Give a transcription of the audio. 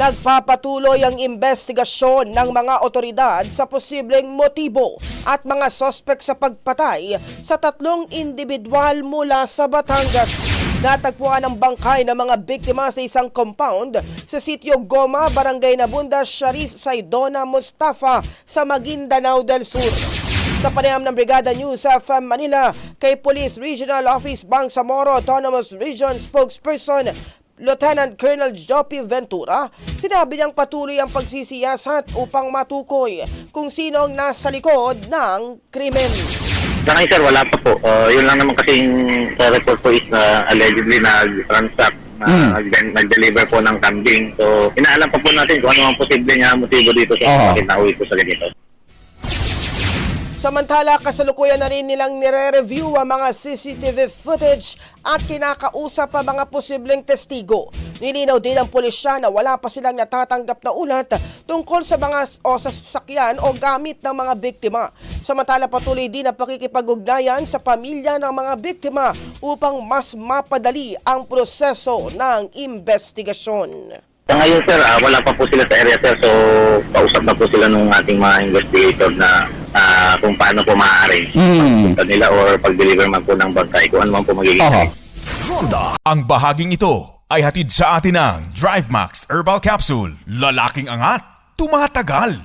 Nagpapatuloy ang investigasyon ng mga otoridad sa posibleng motibo at mga sospek sa pagpatay sa 3 individual mula sa Batangas. Natagpuan ang bangkay ng mga biktima sa isang compound sa sitio Goma, Barangay Nabunda, Sharif Saidona, Mustafa sa Maguindanao del Sur. Sa panayam ng Brigada News of Manila kay Police Regional Office Bangsamoro Autonomous Region Spokesperson Lieutenant Colonel Joppy Ventura, sinabi niyang patuloy ang pagsisiyasat upang matukoy kung sino ang nasa likod ng krimen. Sa ngayon sir, wala pa po. Yun lang naman kasing sa report po is na allegedly nag-transact, nag-deliver po ng kambing. So, inaalam pa po natin kung ano ang posible niya motibo dito sa kinauwi po sa ganito. Samantala, kasalukuyan na rin nilang nire-review ang mga CCTV footage at kinakausap ang mga posibleng testigo. Nilinaw din ng pulisya na wala pa silang natatanggap na ulat tungkol sa mga sa sasakyan o gamit ng mga biktima. Samantala, patuloy din ang pakikipag-ugnayan sa pamilya ng mga biktima upang mas mapadali ang proseso ng investigasyon. Sa ngayon sir, wala pa po sila sa area sir. So, kausap na po sila ng ating mga investigator na kung paano po maaari pagpunta nila or pag-deliver man po ng bangkay kung ano man po magiging. Ang bahaging ito ay hatid sa atin ng DriveMax Herbal Capsule. Lalaking angat, tumatagal.